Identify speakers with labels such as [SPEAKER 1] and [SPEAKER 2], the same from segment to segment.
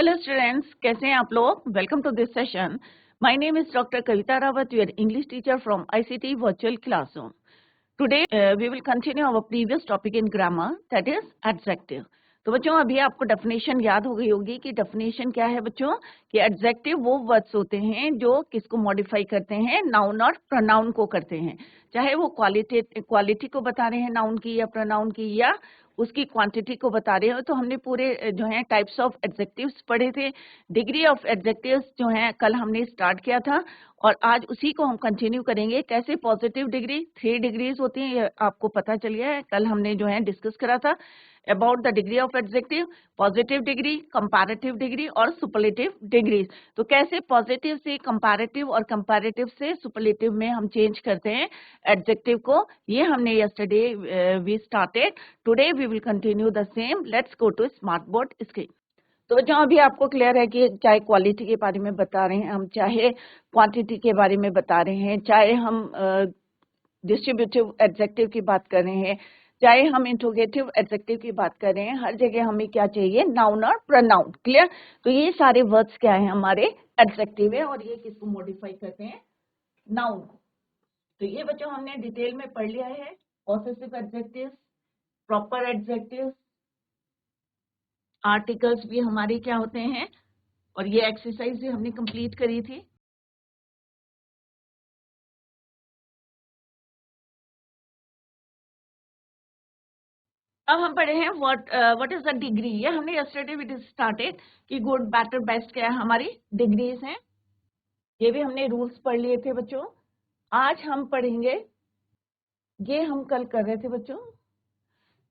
[SPEAKER 1] Hello students, कैसे हैं आप लोग। Welcome to this session. My name is doctor Kavita Rawat, your English teacher from ICT virtual classroom. Today we will continue our previous topic in grammar, that is adjective. तो बच्चों, अभी आपको definition याद हो गई होगी कि डेफिनेशन क्या है बच्चों, कि एडजेक्टिव वो वर्ड्स होते हैं जो किसको मॉडिफाई करते हैं, नाउन और प्रोनाउन को करते हैं। चाहे वो क्वालिटी को बता रहे हैं नाउन की या प्रोनाउन की, या उसकी क्वांटिटी को बता रहे हो। तो हमने पूरे जो है टाइप्स ऑफ एडजेक्टिव्स पढ़े थे। डिग्री ऑफ एडजेक्टिव्स जो है कल हमने स्टार्ट किया था, और आज उसी को हम कंटिन्यू करेंगे। कैसे पॉजिटिव डिग्री 3 डिग्रीज होती हैं, ये आपको पता चल गया है। कल हमने जो है डिस्कस करा था about the degree of adjective, positive degree, comparative degree और सुपरलेटिव डिग्रीज। तो कैसे पॉजिटिव से कंपैरेटिव और कंपैरेटिव से सुपरलेटिव में हम चेंज करते हैं एडजेक्टिव को, ये हमने yesterday we started. Today we will continue the same. Let's go to smart board screen. तो बच्चों, अभी आपको क्लियर है कि चाहे क्वालिटी के बारे में बता रहे हैं हम, चाहे क्वांटिटी के बारे में बता रहे हैं, चाहे हम डिस्ट्रीब्यूटिव एडजेक्टिव की बात कर रहे हैं, चाहे हम इंट्रोगेटिव एडजेक्टिव की बात कर रहे हैं, हर जगह हमें क्या चाहिए, नाउन और प्रोनाउन। क्लियर। तो ये सारे वर्ड्स क्या है, हमारे एडजेक्टिव है, और ये किसको मॉडिफाई करते हैं, नाउन को। तो ये बच्चों हमने डिटेल में पढ़ लिया है। Possessive adjectives, proper adjectives, articles भी हमारे क्या होते हैं, और ये एक्सरसाइज भी हमने कंप्लीट करी थी। अब हम पढ़े हैं व्हाट इज द डिग्री। ये हमने यस्टरडे वी स्टार्टेड कि गुड, बेटर, बेस्ट क्या है, हमारी डिग्रीज हैं। ये भी हमने रूल्स पढ़ लिए थे बच्चों। आज हम पढ़ेंगे, ये हम कल कर रहे थे बच्चों,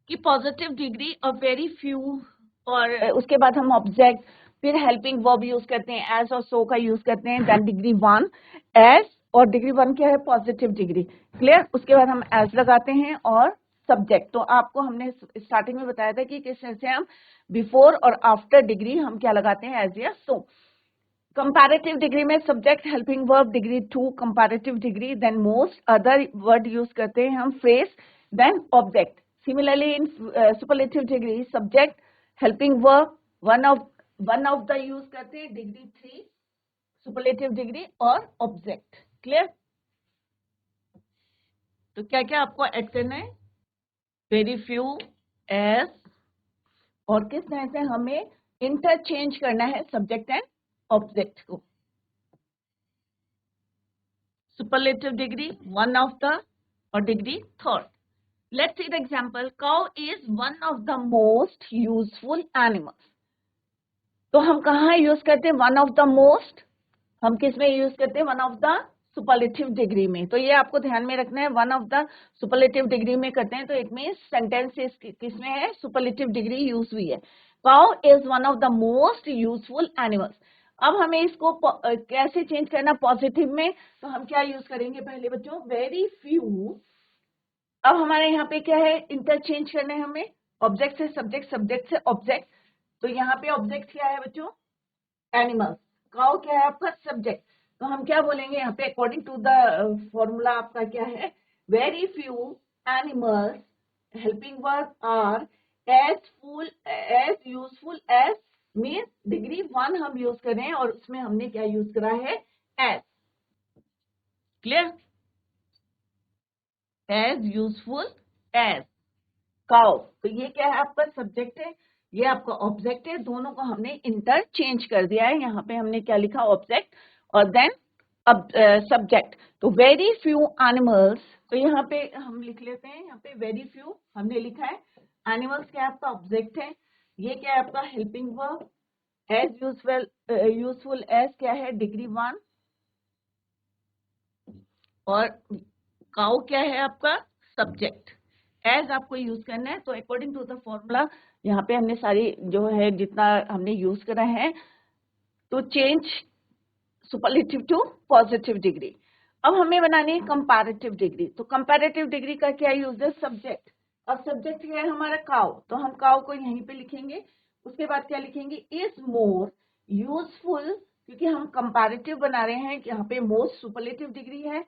[SPEAKER 1] कि पॉजिटिव डिग्री और वेरी फ्यू, और उसके बाद हम ऑब्जेक्ट, फिर हेल्पिंग वर्ब यूज करते हैं, एज और सो का यूज करते हैं। देन डिग्री 1 एज, और डिग्री 1 क्या है, पॉजिटिव डिग्री। क्लियर। उसके बाद हम एज लगाते हैं और सब्जेक्ट। तो आपको हमने स्टार्टिंग में बताया था कि किस तरह से हम बिफोर और आफ्टर डिग्री हम क्या लगाते हैं, एज या सो। कंपैरेटिव डिग्री में subject, helping verb, degree 2 comparative degree, then most, other word use करते हैं हम, phrase, then object. Similarly in superlative degree, subject, helping verb, one of the use करते हैं, डिग्री 3 सुपरलेटिव डिग्री, और object. Clear. तो क्या क्या आपको ऐड करना है, वेरी फ्यू, एज, और किस तरह से हमें इंटरचेंज करना है सब्जेक्ट एंड ऑब्जेक्ट को। सुपरलेटिव डिग्री 1 ऑफ द, और degree 3rd। Let's see the example. Cow is one of the most useful animals. तो हम कहाँ यूज करते हैं वन ऑफ द मोस्ट, हम किस में यूज करते हैं, one of the superlative degree में। तो ये आपको ध्यान में रखना है, one of the superlative degree में करते हैं, तो इट मींस सेंटेंस किस में है, सुपरलेटिव डिग्री यूज हुई है। Cow is one of the most useful animals. अब हमें इसको कैसे चेंज करना पॉजिटिव में, तो हम क्या यूज करेंगे पहले बच्चों, वेरी फ्यू। अब हमारे यहाँ पे क्या है, इंटरचेंज करना है हमें, ऑब्जेक्ट से सब्जेक्ट, सब्जेक्ट से ऑब्जेक्ट। तो यहाँ पे ऑब्जेक्ट क्या है बच्चों, एनिमल्स। काउ क्या है आपका, सब्जेक्ट। तो हम क्या बोलेंगे यहाँ पे, अकॉर्डिंग टू द फॉर्मूला आपका क्या है, very few animals, helping verb are as useful as, mean degree 1 हम यूज कर रहे हैं, और उसमें हमने क्या यूज करा है, as. Clear. As useful as cow. तो ये क्या है आपका सब्जेक्ट है, ये आपका ऑब्जेक्ट है, दोनों को हमने इंटरचेंज कर दिया है। यहाँ पे हमने क्या लिखा, ऑब्जेक्ट, और देन अब सब्जेक्ट। तो वेरी फ्यू एनिमल्स, तो यहाँ पे हम लिख लेते हैं, यहाँ पे वेरी फ्यू हमने लिखा है, एनिमल्स क्या है आपका ऑब्जेक्ट है, ये क्या है आपका helping verb, as useful as क्या है, डिग्री 1, और काउ क्या है आपका सब्जेक्ट। एज आपको यूज करना है, तो अकॉर्डिंग टू द फॉर्मूला यहाँ पे हमने सारी जो है जितना हमने यूज करा है, तो change superlative to positive degree. अब हमें बनानी है कंपैरेटिव डिग्री। तो कंपैरेटिव डिग्री का क्या यूज है, सब्जेक्ट। अब सब्जेक्ट क्या है हमारा, काउ। तो हम काउ को यहीं पे लिखेंगे, उसके बाद क्या लिखेंगे, इज मोर यूजफुल, क्योंकि हम कंपैरेटिव बना रहे हैं, यहाँ पे मोस्ट सुपरलेटिव डिग्री है,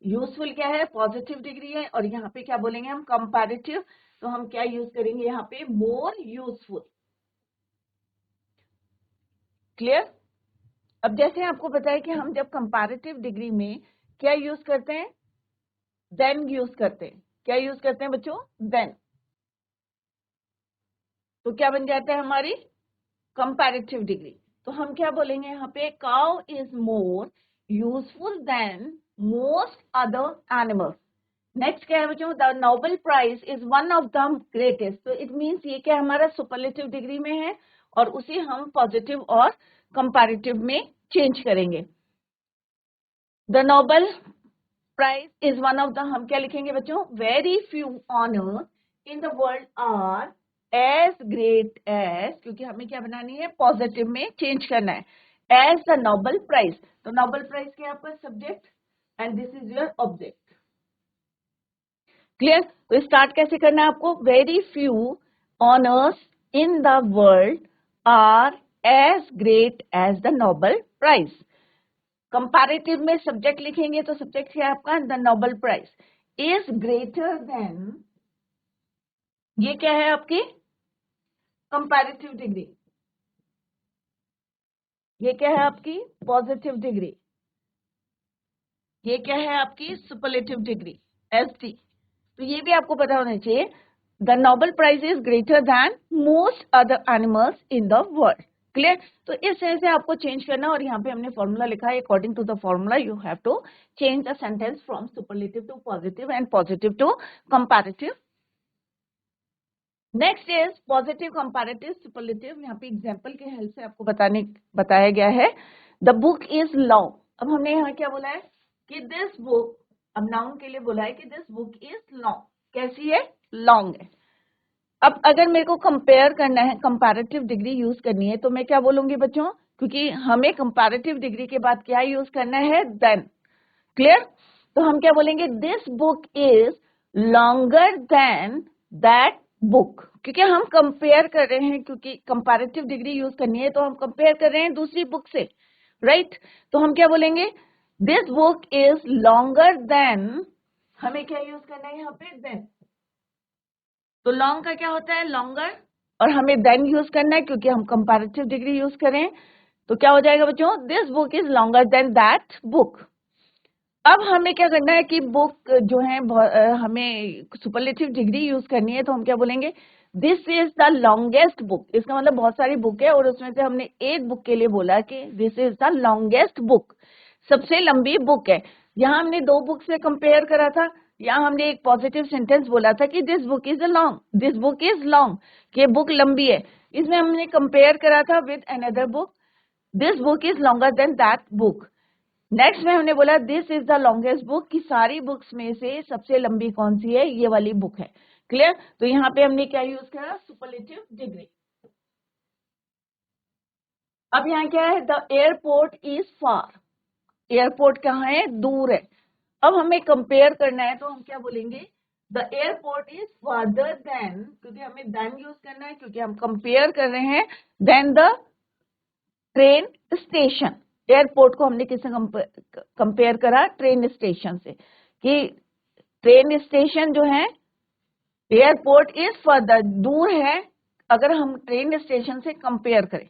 [SPEAKER 1] यूजफुल क्या है, पॉजिटिव डिग्री है, और यहाँ पे क्या बोलेंगे हम, कंपैरेटिव। तो हम क्या यूज करेंगे यहाँ पे, मोर यूजफुल। क्लियर? अब जैसे आपको पता है कि हम जब कंपैरेटिव डिग्री में क्या यूज करते हैं, देन यूज करते हैं। क्या यूज करते हैं बच्चों? देन। तो क्या बन जाता है हमारी कंपैरेटिव डिग्री। तो हम क्या बोलेंगे यहाँ पे, cow is more useful than most other animals. Next क्या है बच्चों, the Nobel prize is one of the greatest. तो इट मीन्स ये क्या हमारा सुपरलेटिव डिग्री में है और उसे हम पॉजिटिव और कंपैरेटिव में चेंज करेंगे। The Nobel prize is one of the, हम क्या लिखेंगे बच्चों, very few honours in the world are as great as, क्योंकि हमें क्या बनानी है, पॉजिटिव में चेंज करना है, एज द नोबेल प्राइज। तो नोबेल प्राइज क्या है आपका subject and this is your object. Clear? तो स्टार्ट कैसे करना है आपको, very few honours in the world are as great as the Nobel prize. Comparative में सब्जेक्ट लिखेंगे तो सब्जेक्ट क्या है आपका, the Nobel prize is greater than, ये क्या है आपकी कंपैरेटिव डिग्री, ये क्या है आपकी पॉजिटिव डिग्री, ये क्या है आपकी सुपरलेटिव डिग्री, एसटी। तो ये भी आपको पता होना चाहिए, the Nobel prize is greater than most other animals in the world. Clear? तो इस तरह से आपको चेंज करना, और यहाँ पे हमने फॉर्मूला लिखा है, according to the formula you have to change the sentence from superlative to positive and positive to comparative. Next is positive, comparative, superlative. यहाँ पे एग्जांपल के हेल्प से आपको बताया गया है। The book is long. अब हमने यहाँ क्या बोला है कि दिस बुक, अब नाउन के लिए बोला है कि दिस बुक इज लॉन्ग। कैसी है? लॉन्ग है। अब अगर मेरे को कंपेयर करना है, कंपैरेटिव डिग्री यूज करनी है, तो मैं क्या बोलूंगी बच्चों, क्योंकि हमें कंपैरेटिव डिग्री के बाद क्या यूज करना है, देन। क्लियर? तो हम क्या बोलेंगे, this book is longer than that book, क्योंकि हम कंपेयर कर रहे हैं, क्योंकि कंपैरेटिव डिग्री यूज करनी है तो हम कंपेयर कर रहे हैं दूसरी बुक से, राइट? तो हम क्या बोलेंगे, this book is longer than, हमें क्या यूज करना है यहाँ पे, देन। तो लॉन्ग का क्या होता है, लॉन्गर, और हमें देन यूज करना है क्योंकि हम कंपैरेटिव डिग्री यूज करें। तो क्या हो जाएगा बच्चों, this book is longer than that book. अब हमें क्या करना है कि बुक जो है हमें सुपरलेटिव डिग्री यूज करनी है, तो हम क्या बोलेंगे, this is the longest book. इसका मतलब बहुत सारी बुक है और उसमें से हमने एक बुक के लिए बोला कि this is the longest book, सबसे लंबी बुक है। यहाँ हमने दो बुक से कंपेयर करा था, यहाँ हमने एक पॉजिटिव सेंटेंस बोला था कि this book is long, this book is long, कि बुक लंबी है। इसमें हमने कंपेयर करा था with another book, this book is longer than that book. Next में हमने बोला this is the longest book, की सारी बुक्स में से सबसे लंबी कौन सी है, ये वाली बुक है। क्लियर? तो यहाँ पे हमने क्या यूज करा, सुपरलेटिव डिग्री। अब यहाँ क्या है, the airport is far. Airport कहाँ है, दूर है। अब हमें कंपेयर करना है तो हम क्या बोलेंगे, the airport is farther than, क्योंकि हमें देन यूज करना है क्योंकि हम कंपेयर कर रहे हैं, than the train station. Airport को हमने किससे कंपेयर करा, ट्रेन स्टेशन से, कि ट्रेन स्टेशन जो है, एयरपोर्ट इज फर्दर, दूर है अगर हम ट्रेन स्टेशन से कंपेयर करें।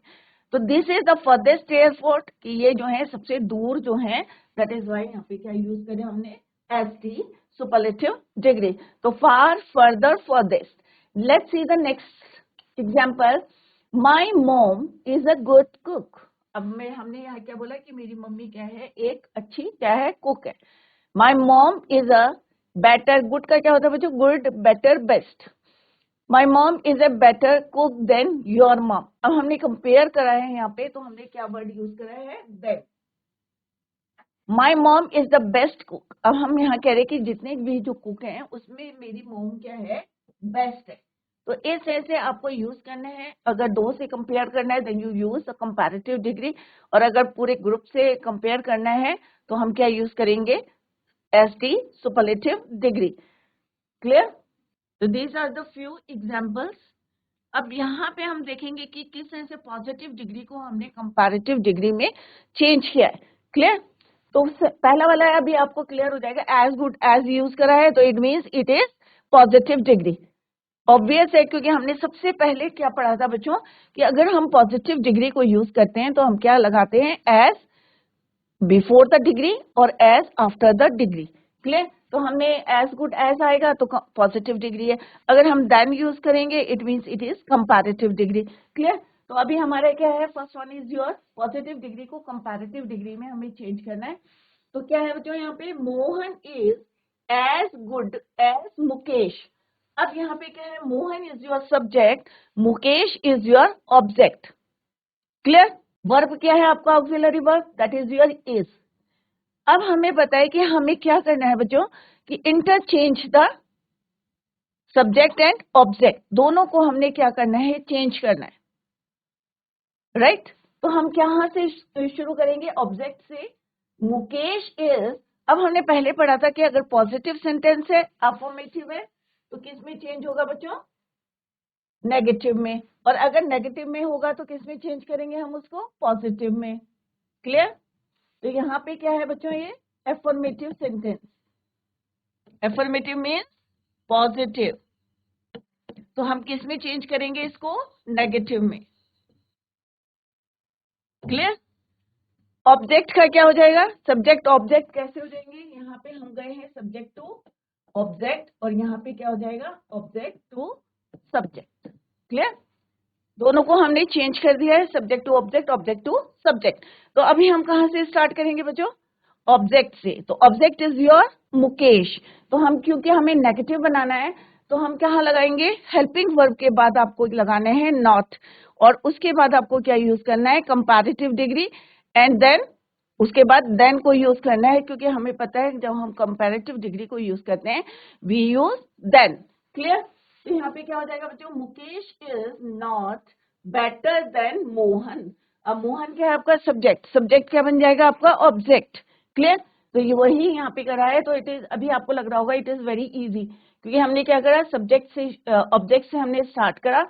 [SPEAKER 1] तो this is the farthest airport, कि ये जो है सबसे दूर जो है, दैट इज वाई यहाँ पे क्या यूज करें हमने, एस टी, सुपरलेटिव डिग्री। तो far, further, furthest. Let's see the next example, my mom is a good cook. अब हमने यहाँ क्या बोला कि मेरी मम्मी क्या है, एक अच्छी क्या है, कुक है। My mom is a better, good का क्या होता है बच्चों, good, better, best. My mom is a better cook than your mom. अब हमने कंपेयर करा है यहाँ पे, तो हमने क्या वर्ड यूज करा है, than. My mom is the best cook. अब हम यहाँ कह रहे हैं कि जितने भी जो कुक हैं उसमें मेरी मॉम क्या है, बेस्ट है। तो इस तरह से आपको यूज करना है। अगर दो से कंपेयर करना है than you use the comparative degree, और अगर पूरे ग्रुप से कंपेयर करना है तो हम क्या यूज करेंगे, S T, superlative degree. Clear? तो these are the few examples. अब यहाँ पे हम देखेंगे कि किस तरह से पॉजिटिव डिग्री को हमने कंपैरेटिव डिग्री में चेंज किया है। क्लियर? तो पहला वाला है, अभी आपको क्लियर हो जाएगा, एज गुड एज यूज करा है तो it means it is positive degree. Obvious है, क्योंकि हमने सबसे पहले क्या पढ़ा था बच्चों कि अगर हम पॉजिटिव डिग्री को यूज करते हैं तो हम क्या लगाते हैं, एज बिफोर द डिग्री और as after the degree. Clear? तो हमने एज गुड एज आएगा तो पॉजिटिव डिग्री है, अगर हम देन यूज करेंगे it means it is comparative degree. Clear? तो अभी हमारे क्या है, first one is your positive degree को कंपैरेटिव डिग्री में हमें चेंज करना है। तो क्या है बच्चों, यहाँ पे Mohan is as good as Mukesh. अब यहाँ पे क्या है, Mohan is your subject, Mukesh is your object. Clear? Verb क्या है आपका, auxiliary verb, that is your is. अब हमें बताए कि हमें क्या करना है बच्चों, कि interchange the subject and object, दोनों को हमने क्या करना है, चेंज करना है। राइट? तो हम कहाँ से शुरू करेंगे, ऑब्जेक्ट से। मुकेश इज, अब हमने पहले पढ़ा था कि अगर पॉजिटिव सेंटेंस है, अफर्मेटिव है, तो किस में चेंज होगा बच्चों, नेगेटिव में, और अगर नेगेटिव में होगा तो किस में चेंज करेंगे हम उसको, पॉजिटिव में। क्लियर? तो यहाँ पे क्या है बच्चों, ये affirmative sentence, affirmative means positive, तो हम किस में चेंज करेंगे इसको, नेगेटिव में। क्लियर? ऑब्जेक्ट का क्या हो जाएगा, सब्जेक्ट ऑब्जेक्ट कैसे हो जाएंगे, यहाँ पे हम गए हैं सब्जेक्ट टू ऑब्जेक्ट, और यहाँ पे क्या हो जाएगा, ऑब्जेक्ट टू सब्जेक्ट। क्लियर? दोनों को हमने चेंज कर दिया है, subject to object, object to subject. तो अभी हम कहाँ से स्टार्ट करेंगे बच्चों, ऑब्जेक्ट से। तो ऑब्जेक्ट इज योर मुकेश, तो हम क्योंकि हमें नेगेटिव बनाना है तो हम कहाँ लगाएंगे, हेल्पिंग वर्ब के बाद आपको लगाने हैं नॉट, और उसके बाद आपको क्या यूज करना है, कंपैरेटिव डिग्री, एंड देन उसके बाद देन को यूज करना है, क्योंकि हमें पता है जब हम कंपैरेटिव डिग्री को यूज करते हैं वी यूज देन। क्लियर? तो यहाँ पे क्या हो जाएगा बच्चों, Mukesh is not better than Mohan. अब मोहन क्या है आपका सब्जेक्ट, सब्जेक्ट क्या बन जाएगा आपका, ऑब्जेक्ट। क्लियर? तो ये वही यहाँ पे करा है, तो इट इज, अभी आपको लग रहा होगा इट इज वेरी इजी, क्योंकि हमने क्या करा, सब्जेक्ट से ऑब्जेक्ट से हमने स्टार्ट करा,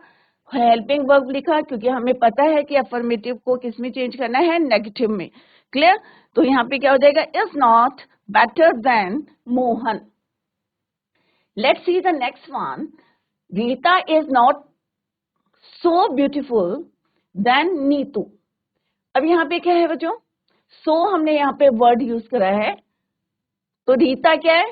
[SPEAKER 1] हेल्पिंग वर्ब लिखा, क्योंकि हमें पता है कि अफर्मेटिव को किस में चेंज करना है, नेगेटिव में। क्लियर? तो यहाँ पे क्या हो जाएगा, is not better than Mohan. Let's see the next one, Rita is not so beautiful then Neetu. अब यहाँ पे क्या है बच्चों, सो हमने यहाँ पे वर्ड यूज करा है, तो रीता क्या है,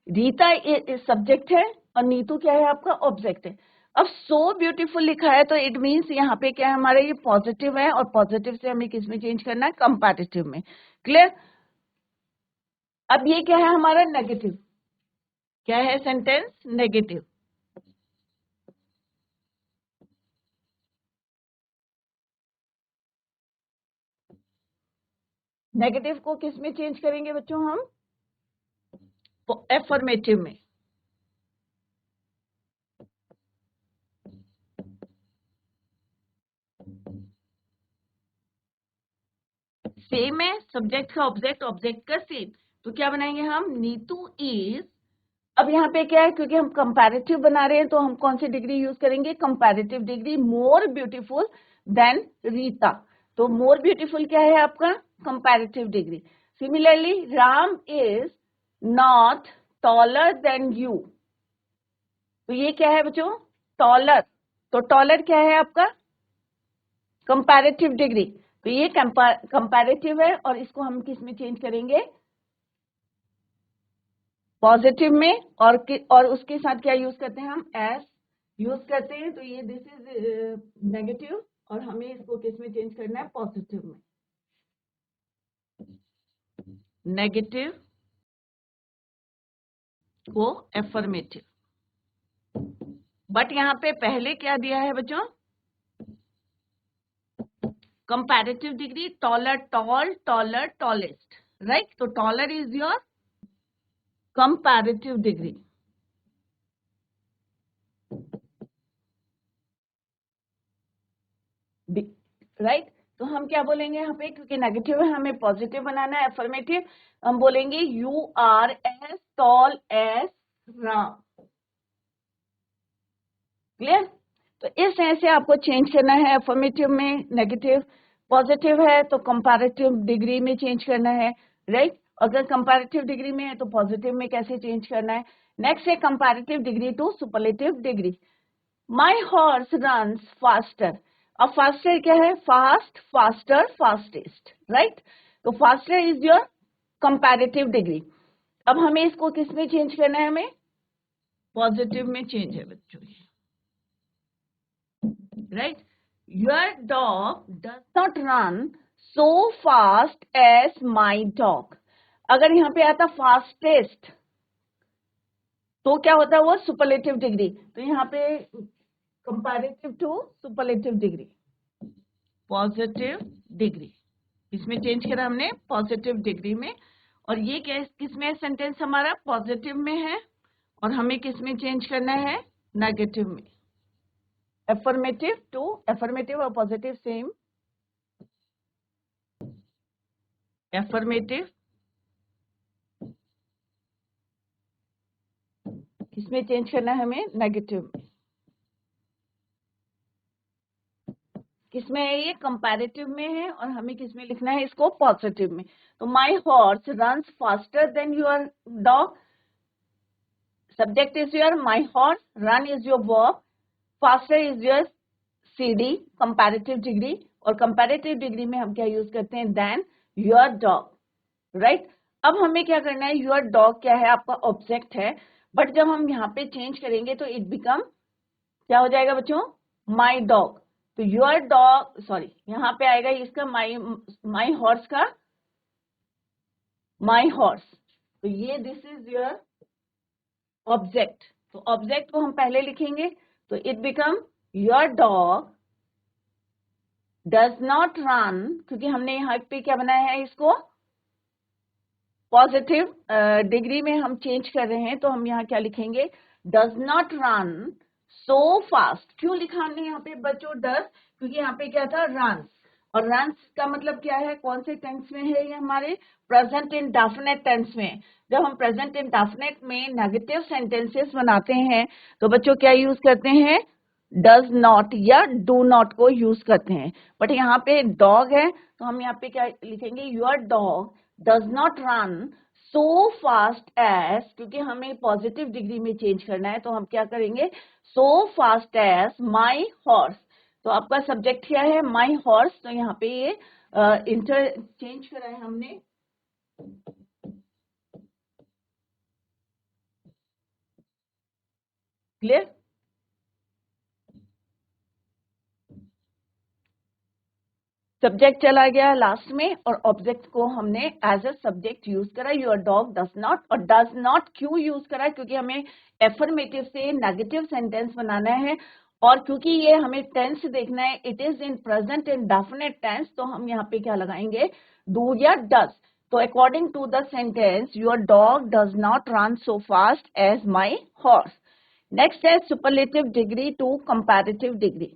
[SPEAKER 1] रीता सब्जेक्ट है और नीतू क्या है आपका ऑब्जेक्ट है। अब सो ब्यूटीफुल लिखा है तो इट मींस यहाँ पे क्या है हमारा, ये पॉजिटिव है, और पॉजिटिव से हमें किस में चेंज करना है, कंपैरेटिव में। क्लियर? अब ये क्या है हमारा, नेगेटिव, क्या है सेंटेंस, नेगेटिव। नेगेटिव को किस में चेंज करेंगे बच्चों हम, एफर्मेटिव में। सेम है, सब्जेक्ट का ऑब्जेक्ट, ऑब्जेक्ट का सेम, तो क्या बनाएंगे हम, नीतू इज। अब यहाँ पे क्या है, क्योंकि हम कंपैरेटिव बना रहे हैं तो हम कौन सी डिग्री यूज करेंगे, comparative degree, more beautiful then Rita. तो मोर ब्यूटीफुल क्या है आपका, comparative degree. Similarly Ram is not taller than you, तो ये क्या है बच्चों, टॉलर, तो टॉलर क्या है आपका, कंपैरेटिव डिग्री, तो ये कंपैरेटिव है, और इसको हम किस में चेंज करेंगे, पॉजिटिव में, और उसके साथ क्या यूज करते हैं हम, एस यूज करते हैं, तो ये दिस इज नेगेटिव, और हमें इसको किस में चेंज करना है, पॉजिटिव में, नेगेटिव को एफर्मेटिव। बट यहाँ पे पहले क्या दिया है बच्चों, comparative degree, taller, tall, taller, tallest, right? तो taller is your comparative degree. Right? तो हम क्या बोलेंगे यहाँ पे, क्योंकि नेगेटिव है हमें पॉजिटिव बनाना है, एफर्मेटिव, हम बोलेंगे you are as tall as Ram. Clear? तो इस तरह से आपको चेंज करना है, एफर्मेटिव में नेगेटिव, पॉजिटिव है तो कंपैरेटिव डिग्री में चेंज करना है। राइट? अगर कंपैरेटिव डिग्री में है तो पॉजिटिव में कैसे चेंज करना है, नेक्स्ट है comparative degree to superlative degree. My horse runs faster. अब फास्टर क्या है? Fast, faster, fastest, right? तो faster is your comparative degree. अब हमें इसको किस में चेंज करना है? हमें पॉजिटिव में चेंज है बच्चों, right? Your dog does not run so fast as my dog. अगर यहाँ पे आता फास्टेस्ट तो क्या होता है? वो सुपरलेटिव डिग्री। तो यहाँ पे comparative to superlative degree, positive degree, इसमें चेंज करा हमने पॉजिटिव डिग्री में। और ये क्या, किस में सेंटेंस हमारा? पॉजिटिव में है, और हमें किस में चेंज करना है? नेगेटिव में। एफर्मेटिव टू, एफर्मेटिव और पॉजिटिव सेम, एफर्मेटिव किसमें चेंज करना है हमें? नेगेटिव में। किसमें है ये? कंपैरेटिव में है, और हमें किसमें लिखना है इसको? पॉजिटिव में। तो my horse runs faster than your dog. Subject is your my horse, run is your verb, faster is your CD, comparative degree. और कंपैरेटिव डिग्री में हम क्या यूज करते हैं? Than your dog, right? अब हमें क्या करना है? योर डॉग क्या है? आपका ऑब्जेक्ट है, बट जब हम यहाँ पे चेंज करेंगे तो इट बिकम क्या हो जाएगा बच्चों? My dog. तो योर डॉग, सॉरी, यहाँ पे आएगा इसका माई हॉर्स का माई हॉर्स। तो ये दिस इज योर ऑब्जेक्ट। तो ऑब्जेक्ट को हम पहले लिखेंगे, तो it become your dog does not run, क्योंकि हमने यहाँ पे क्या बनाया है? इसको पॉजिटिव डिग्री में हम चेंज कर रहे हैं, तो हम यहाँ क्या लिखेंगे? Does not run so fast. क्यों लिखा हमने यहाँ पे बच्चों डज? क्योंकि यहाँ पे क्या था? रन। और रन का मतलब क्या है? कौन से टेंस में है ये? हमारे प्रेजेंट इंडेफिनिट टेंस में। जब हम प्रेजेंट इंडेफिनिट में नेगेटिव सेंटेंसेस बनाते हैं तो बच्चों क्या यूज करते हैं? डज नॉट या डू नॉट को यूज करते हैं। बट यहाँ पे डॉग है, तो हम यहाँ पे क्या लिखेंगे? Your dog does not run so fast as, क्योंकि हमें पॉजिटिव डिग्री में चेंज करना है, तो हम क्या करेंगे? So fast as my horse. तो आपका सब्जेक्ट क्या है? My horse. तो यहाँ पे ये इंटरचेंज करा है हमने, क्लियर? सब्जेक्ट चला गया लास्ट में, और ऑब्जेक्ट को हमने एज अ सब्जेक्ट यूज करा। Your dog does not. और डज नॉट क्यों यूज करा? क्योंकि हमें एफर्मेटिव से नेगेटिव सेंटेंस बनाना है, और क्योंकि ये हमें टेंस देखना है, it is in present indefinite tense, तो हम यहाँ पे क्या लगाएंगे? डू या डज। तो according to the sentence your dog does not run so fast as my horse. Next है superlative degree to comparative degree.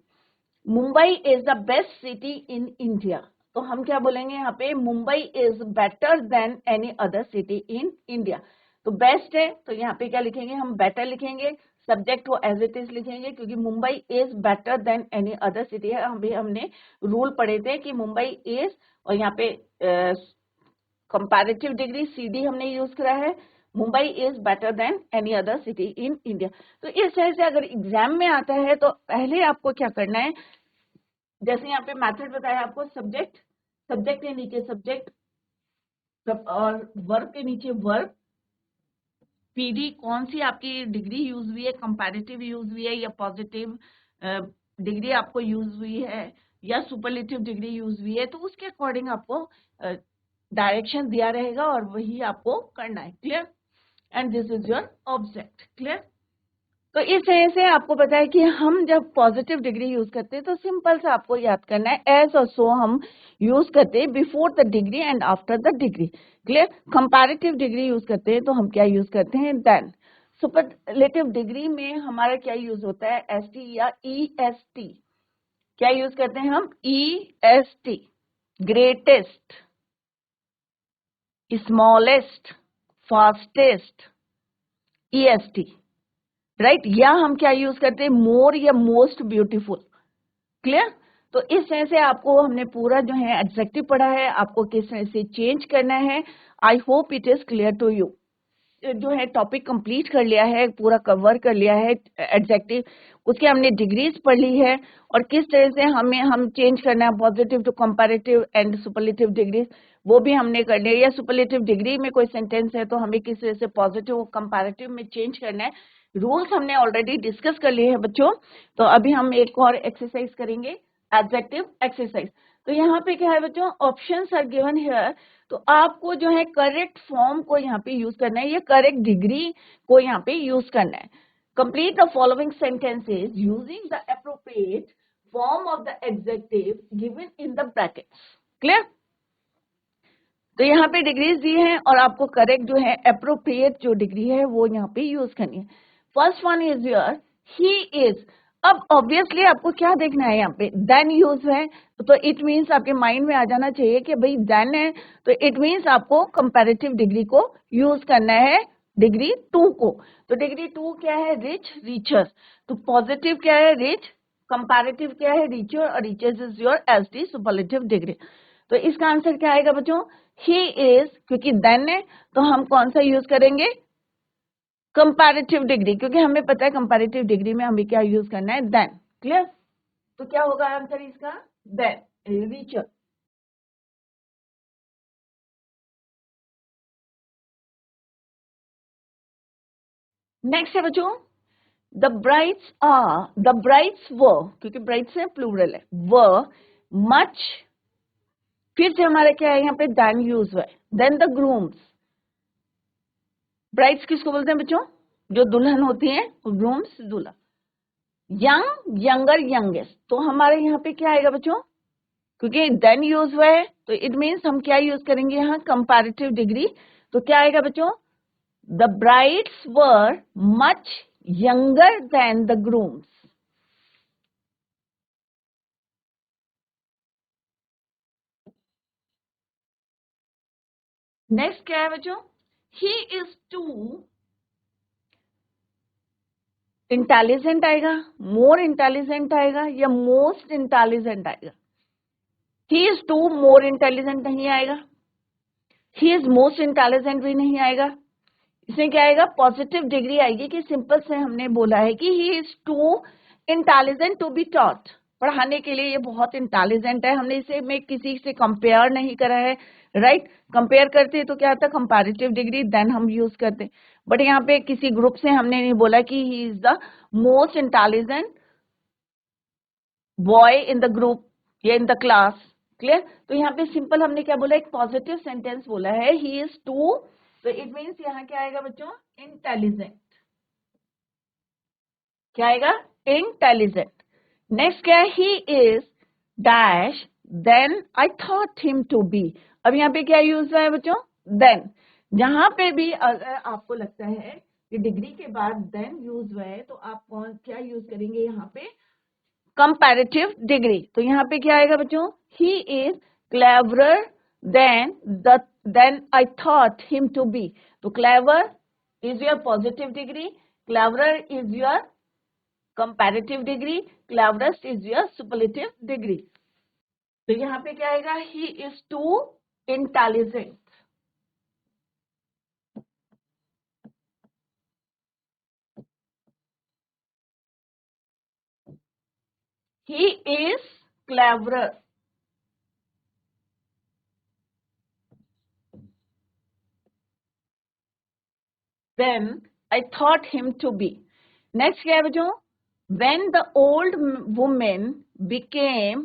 [SPEAKER 1] Mumbai is the best city in India. तो हम क्या बोलेंगे यहाँ पे? Mumbai is better than any other city in India. तो best है, तो यहाँ पे क्या लिखेंगे? हम बेटर लिखेंगे। सब्जेक्ट को एज इट इज लिखेंगे, क्योंकि Mumbai is better than any other city है। हमने रूल पढ़े थे कि मुंबई इज, और यहाँ पे कंपैरेटिव डिग्री CD हमने यूज करा है। Mumbai is better than any other city in India. तो इस तरह से अगर एग्जाम में आता है तो पहले आपको क्या करना है? जैसे यहाँ पे मेथड बताया आपको, सब्जेक्ट, सब्जेक्ट के नीचे सब्जेक्ट, और वर्ब के नीचे वर्ब, PD कौन सी आपकी डिग्री यूज हुई है? कंपैरेटिव यूज हुई है, या पॉजिटिव डिग्री आपको यूज हुई है, या सुपरलेटिव डिग्री यूज हुई है? तो उसके अकॉर्डिंग आपको डायरेक्शन दिया रहेगा, और वही आपको करना है, clear? And this is your object, clear? तो इस तरह से आपको पता है कि हम जब पॉजिटिव डिग्री यूज करते हैं तो सिंपल से आपको याद करना है, एज और सो हम यूज करते हैं before the degree and after the degree, clear? Comparative degree use करते हैं तो हम क्या यूज करते हैं? देन। सुपरलेटिव डिग्री में हमारा क्या यूज होता है? ST या EST। क्या यूज करते हैं हम? EST, greatest, smallest, fastest, EST, right? या हम क्या यूज करते हैं? मोर या मोस्ट ब्यूटीफुल, क्लियर? तो इस तरह से आपको हमने पूरा जो है एडजेक्टिव पढ़ा है, आपको किस तरह से चेंज करना है। I hope it is clear to you. जो है टॉपिक कंप्लीट कर लिया है, पूरा कवर कर लिया है एडजेक्टिव, उसके हमने डिग्रीज पढ़ ली है और किस तरह से हम चेंज करना है positive to comparative and superlative degrees, वो भी हमने कर लिया। या सुपरलेटिव डिग्री में कोई सेंटेंस है तो हमें किस तरह से पॉजिटिव और कंपैरेटिव में चेंज करना है, रूल्स हमने ऑलरेडी डिस्कस कर लिए हैं बच्चों। तो अभी हम एक और एक्सरसाइज करेंगे, एडजेक्टिव एक्सरसाइज। तो यहाँ पे क्या है बच्चों, ऑप्शंस आर गिवन हियर। तो आपको जो है करेक्ट फॉर्म को यहाँ पे यूज करना है या करेक्ट डिग्री को यहाँ पे यूज करना है। Complete the following sentences using the appropriate form of the adjective given in the brackets. Clear? तो यहाँ पे डिग्रीज दी हैं और आपको करेक्ट जो है एप्रोप्रिएट जो डिग्री है वो यहाँ पे यूज करनी है। First one is your he is. अब ऑब्वियसली आपको क्या देखना है, यहाँ पे देन यूज है तो इट मीन्स आपके माइंड में आ जाना चाहिए कि भाई देन है तो इट मीन्स आपको कंपैरेटिव डिग्री को यूज करना है, डिग्री 2 को। तो डिग्री 2 क्या है, रिच, रीचर। तो पॉजिटिव क्या है, रिच, कंपैरेटिव क्या है, रीचर, और richest is your S D superlative degree. तो इसका आंसर क्या आएगा बच्चों, ही इज, क्योंकि देन है तो हम कौन सा यूज करेंगे, कंपैरेटिव डिग्री, क्योंकि हमें पता है कंपैरेटिव डिग्री में हमें क्या यूज करना है, देन। क्लियर? तो क्या होगा आंसर इसका, देन, रीचर। नेक्स्ट है बच्चों, द ब्राइट्स व, क्योंकि ब्राइट्स है प्लूरल है, व मच, फिर से हमारा क्या है यहाँ पे देन यूज हुआ है, देन द ग्रूम्स। ब्राइड्स किसको बोलते हैं बच्चों, जो दुल्हन होती है, ग्रूम्स दूल्हा। Young, younger, youngest. तो हमारे यहाँ पे क्या आएगा बच्चों, क्योंकि देन यूज हुआ है तो इट मीन्स हम क्या यूज करेंगे यहाँ, कंपैरेटिव डिग्री। तो क्या आएगा बच्चों, the bride's were much younger then the grooms. Next क्या है बच्चों, ही इज टू इंटेलिजेंट आएगा, मोर इंटेलिजेंट आएगा या मोस्ट इंटेलिजेंट आएगा। He is too more intelligent नहीं आएगा, ही इज मोस्ट इंटेलिजेंट भी नहीं आएगा। इसमें क्या आएगा, पॉजिटिव डिग्री आएगी कि सिंपल से हमने बोला है कि he is too intelligent to be taught, पढ़ाने के लिए ये बहुत इंटेलिजेंट है। हमने इसे में किसी से कंपेयर नहीं करा है, राइट? कंपेयर करते तो क्या आता, कंपैरेटिव डिग्री देन हम यूज करते, बट यहाँ पे किसी ग्रुप से हमने नहीं बोला कि he is the most intelligent boy in the group या इन द क्लास। क्लियर? तो यहाँ पे सिंपल हमने क्या बोला, एक पॉजिटिव सेंटेंस बोला है, ही इज टू, तो इट मीन्स यहाँ क्या आएगा बच्चों, इंटेलिजेंट। क्या आएगा, इंटेलिजेंट। नेक्स्ट क्या है, he is dash than I thought him to be. अब यहाँ पे क्या यूज हुआ है बच्चों, देन। जहां पे भी अगर आपको लगता है कि डिग्री के बाद देन यूज हुआ है तो आप कौन क्या यूज करेंगे यहाँ पे, कंपैरेटिव डिग्री। तो यहाँ पे क्या आएगा बच्चों, he is cleverer than I thought him to be. तो clever is your positive degree, cleverer is your comparative degree, cleverest is your superlative degree. तो यहाँ पे क्या आएगा, he is too intelligent. He is cleverer than I thought him to be. Next क्या है बच्चों, when the old woman became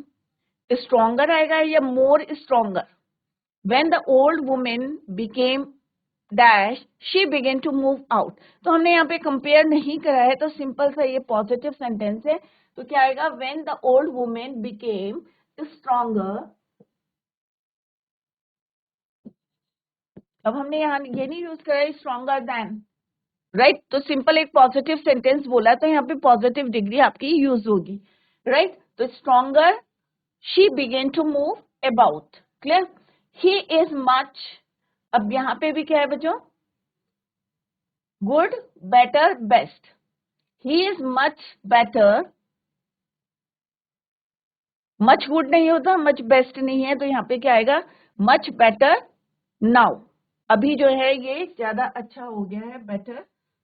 [SPEAKER 1] stronger आएगा या more stronger। when the old woman became dash she began to move out। तो हमने यहाँ पे compare नहीं करा है तो सिंपल सा ये पॉजिटिव सेंटेंस है। तो क्या आएगा, when the old woman became stronger। अब हमने यहाँ ये नहीं यूज करा है stronger than, राइट? तो सिंपल एक पॉजिटिव सेंटेंस बोला तो यहाँ पे पॉजिटिव डिग्री आपकी यूज होगी, राइट? तो stronger, she began to move about. Clear? He is much, अब यहाँ पे भी क्या है बच्चों, good, better, best. He is much better, much good नहीं होता, मच बेस्ट नहीं है, तो यहाँ पे क्या आएगा, मच बेटर नाउ। अभी जो है ये ज्यादा अच्छा हो गया है, बेटर,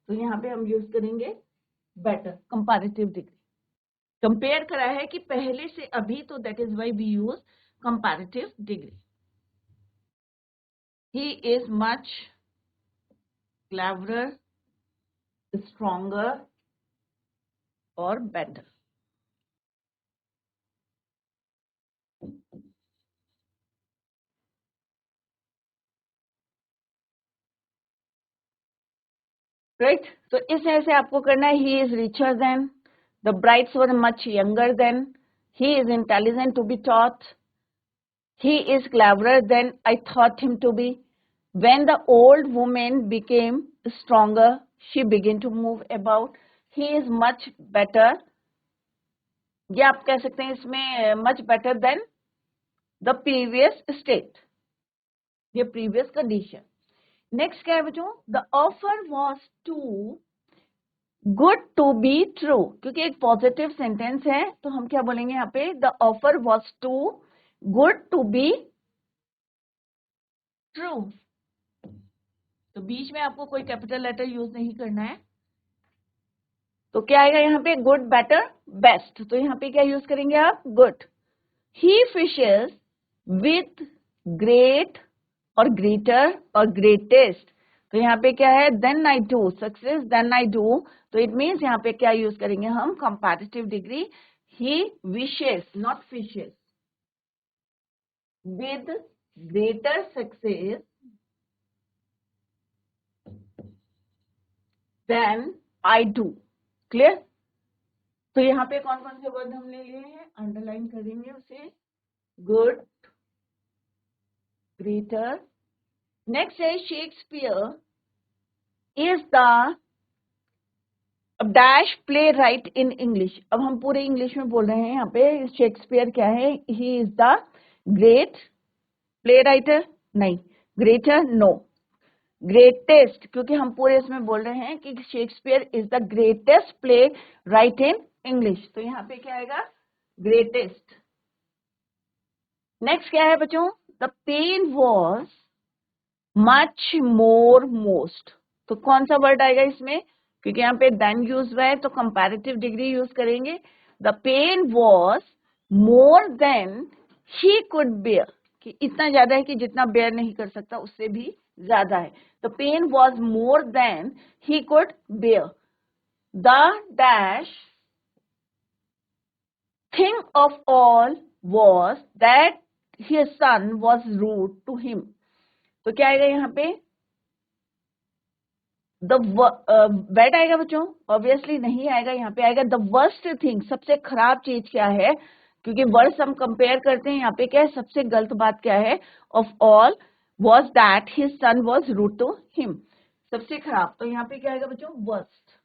[SPEAKER 1] तो यहाँ पे हम यूज करेंगे बेटर, कंपैरेटिव डिग्री। कंपेयर करा है कि पहले से अभी, तो that is why we use comparative degree. He is much cleverer, stronger और बेटर। राइट, तो इस तरह से आपको करना है। He is richer than, the bride's were much younger than, he is intelligent to be taught, he is cleverer than I thought him to be. When the old woman became stronger, she began to move about. He is much better. ये आप कह सकते हैं इसमें much better than the previous state, ये previous condition. Next क्या है बच्चों? The offer was too good to be true. क्योंकि एक पॉजिटिव सेंटेंस है तो हम क्या बोलेंगे यहाँ पे? The offer was too good to be true. तो बीच में आपको कोई कैपिटल लेटर यूज नहीं करना है। तो क्या आएगा यहाँ पे? Good, better, best. तो यहाँ पे क्या यूज करेंगे आप? Good. He fishes with great और ग्रेटर और ग्रेटेस्ट। तो यहाँ पे क्या है? Than I do, success than I do. तो इट मीन्स यहाँ पे क्या यूज करेंगे हम? Comparative degree. He wishes, not fishes, with greater success than I do. Clear? तो यहाँ पे कौन कौन से वर्ड हमने लिए हैं? अंडरलाइन करेंगे उसे। Good, greater. Next है Shakespeare is the dash playwright in English. अब हम पूरे इंग्लिश में बोल रहे हैं यहाँ पे। शेक्सपियर क्या है? He is the great playwright, नहीं, greater, no, greatest, क्योंकि हम पूरे इसमें बोल रहे हैं कि Shakespeare is the greatest play right in English. तो यहाँ पे क्या आएगा? ग्रेटेस्ट। नेक्स्ट क्या है बच्चों? The pain was much more most. तो कौन सा वर्ड आएगा इसमें? क्योंकि यहाँ पे देन यूज हुआ है तो कंपैरेटिव डिग्री यूज करेंगे। The pain was more than he could bear, कि इतना ज्यादा है कि जितना बेयर नहीं कर सकता उससे भी ज्यादा है। The pain was more than he could bear. The dash thing of all was that his son was rude to him. तो क्या आएगा यहाँ पे? द बैड आएगा बच्चों? ऑब्वियसली नहीं आएगा। यहाँ पे आएगा द वर्स्ट थिंग, सबसे खराब चीज क्या है? क्योंकि वर्ड्स हम कंपेयर करते हैं। यहाँ पे क्या है? सबसे गलत बात क्या है? Of all was that his son was rude to him, सबसे खराब। तो यहाँ पे क्या आएगा बच्चों? Worst.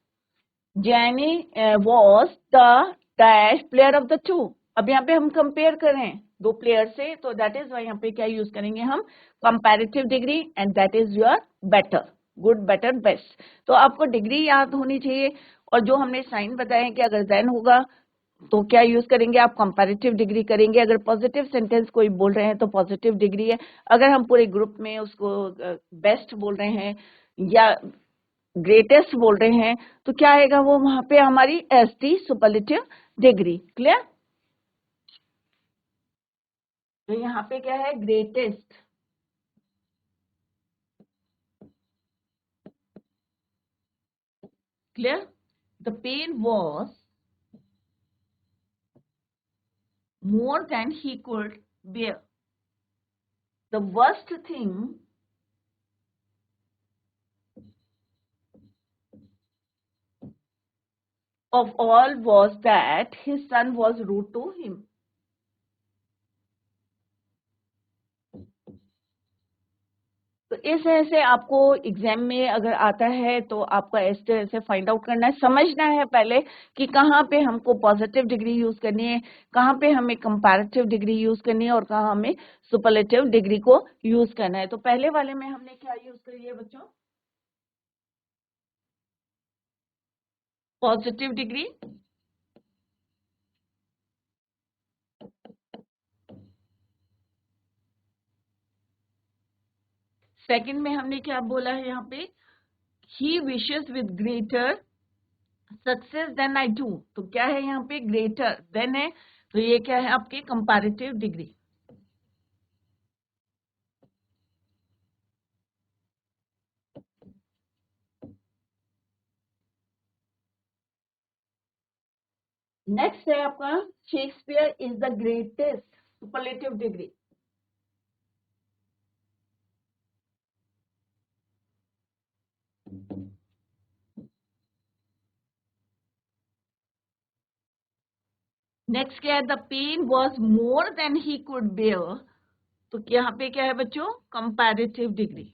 [SPEAKER 1] Jenny was the dash player of the two. अब यहाँ पे हम कंपेयर कर रहे हैं दो प्लेयर से, तो दैट इज वाई यहाँ पे क्या यूज करेंगे हम? Comparative degree, and that is your better, good, better, best. तो आपको डिग्री याद होनी चाहिए। और जो हमने साइन बताए हैं कि अगर देन होगा तो क्या यूज करेंगे आप? कंपैरेटिव डिग्री करेंगे। अगर पॉजिटिव सेंटेंस कोई बोल रहे हैं तो पॉजिटिव डिग्री है। अगर हम पूरे ग्रुप में उसको बेस्ट बोल रहे हैं या ग्रेटेस्ट बोल रहे हैं तो क्या आएगा? वो वहां पे हमारी S T superlative degree. Clear? तो यहाँ पे क्या है? Greatest. Clear? The pain was more than he could bear. The worst thing of all was that his son was rude to him. तो इस तरह से आपको एग्जाम में अगर आता है तो आपको इस तरह से फाइंड आउट करना है, समझना है पहले कि कहाँ पे हमको पॉजिटिव डिग्री यूज करनी है, कहाँ पे हमें कंपैरेटिव डिग्री यूज करनी है और कहाँ हमें सुपरलेटिव डिग्री को यूज करना है। तो पहले वाले में हमने क्या यूज करी है बच्चों? Positive degree. सेकंड में हमने क्या बोला है यहाँ पे, he wishes with greater success than I do. तो क्या है यहाँ पे, ग्रेटर देन है, तो ये क्या है आपकी कंपैरेटिव डिग्री। नेक्स्ट है आपका, Shakespeare is the greatest, superlative degree. Next क्या है, the pain was more than he could bear. तो यहाँ पे क्या है बच्चों, comparative degree.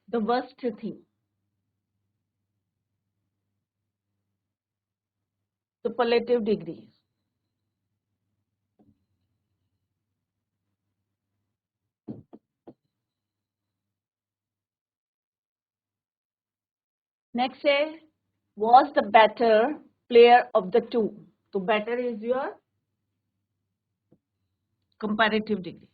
[SPEAKER 1] The worst thing, superlative degree. Next है, was the better player of the two। तो better is your comparative degree।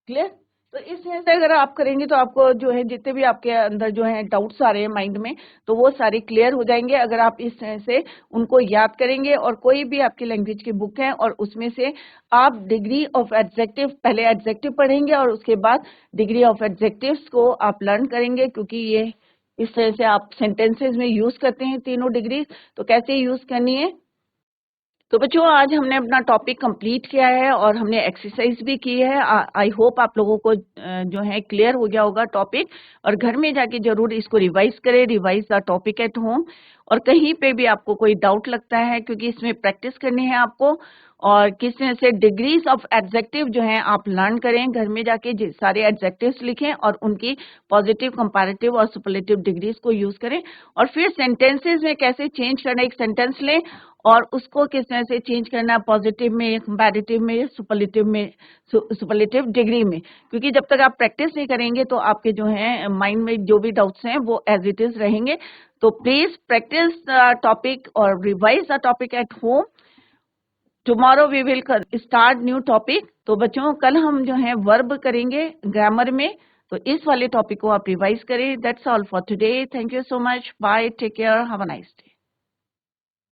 [SPEAKER 1] Clear. तो इस तरह से अगर आप करेंगे तो आपको जो है जितने भी आपके अंदर जो है डाउट्स आ रहे हैं माइंड में, तो वो सारे क्लियर हो जाएंगे अगर आप इस तरह से उनको याद करेंगे। और कोई भी आपकी लैंग्वेज की बुक है और उसमें से आप डिग्री ऑफ एडजेक्टिव, पहले एडजेक्टिव पढ़ेंगे और उसके बाद डिग्री ऑफ एडजेक्टिव्स को आप लर्न करेंगे, क्योंकि ये इस तरह से आप सेंटेंसेस में यूज करते हैं तीनों डिग्री, तो कैसे यूज करनी है। तो बच्चों आज हमने अपना टॉपिक कंप्लीट किया है और हमने एक्सरसाइज भी की है। आई होप आप लोगों को जो है क्लियर हो गया होगा टॉपिक, और घर में जाके जरूर इसको रिवाइज करें, revise the topic at home. और कहीं पे भी आपको कोई डाउट लगता है, क्योंकि इसमें प्रैक्टिस करनी है आपको, और किस तरह से डिग्रीज ऑफ एडजेक्टिव जो है आप लर्न करें, घर में जाके सारे एडजेक्टिव्स लिखें और उनकी पॉजिटिव, कंपैरेटिव और सुपरलेटिव डिग्रीज को यूज करें। और फिर सेंटेंसेस में कैसे चेंज करना, एक सेंटेंस लें और उसको किस तरह से चेंज करना, पॉजिटिव में, कंपैरेटिव में, सुपरलेटिव में, सुपरलेटिव डिग्री में। क्योंकि जब तक आप प्रैक्टिस नहीं करेंगे तो आपके जो है माइंड में जो भी डाउट्स हैं वो एज इट इज रहेंगे। तो प्लीज प्रैक्टिस द टॉपिक और revise the topic at home. Tomorrow we will start new topic. तो बच्चों कल हम जो है वर्ब करेंगे ग्रामर में, तो इस वाले टॉपिक को आप रिवाइज करें। That's all for today. Thank you so much. Bye, take care, have a nice day.